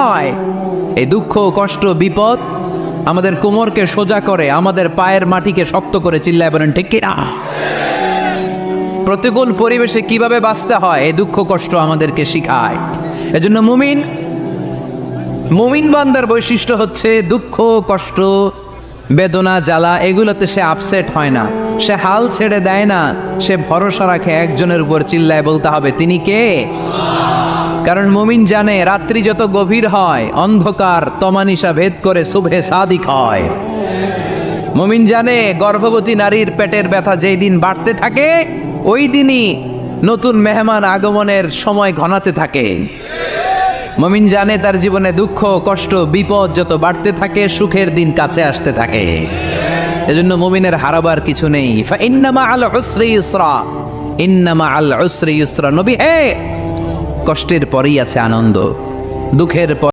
হয়। এই দুঃখ, কষ্ট, বিপদ আমাদের কোমরকে সোজা করে, আমাদের পায়ের মাটিকে শক্ত করে। চিল্লায় বলেন ঠিক কিনা? প্রতিকূল পরিবেশে কিভাবে বাঁচতে হয় এই দুঃখ কষ্ট আমাদেরকে শিখায়। এজন্য মুমিন বান্দার বৈশিষ্ট্য হচ্ছে দুঃখ কষ্ট বেদনা জ্বালা এগুলোতে সে আপসেট হয় না, সে হাল ছেড়ে দেয় না, সে ভরসা রাখে একজনের উপর। চিল্লায় বলতে হবে তিনি কে? কারণ মুমিন জানে রাত্রি যত গভীর হয় অন্ধকার তমানিসা ভেদ করে সুবহে সাদিক হয়। মুমিন জানে গর্ভবতী নারীর পেটের ব্যথা যেই দিন বাড়তে থাকে ওই দিনই নতুন মেহমান আগমনের সময় ঘনাতে থাকে। মুমিন জানে তার জীবনে দুঃখ কষ্ট বিপদ যত বাড়তে থাকে সুখের দিন কাছে আসতে থাকে। এজন্য মুমিনের হারাবার কিছু নেই। ইন্না মাআল উসরি ইউসরা, ইন্না মাআল উসরি ইউসরা। নবী হে, কষ্টের পরেই আছে আনন্দ, দুঃখের পর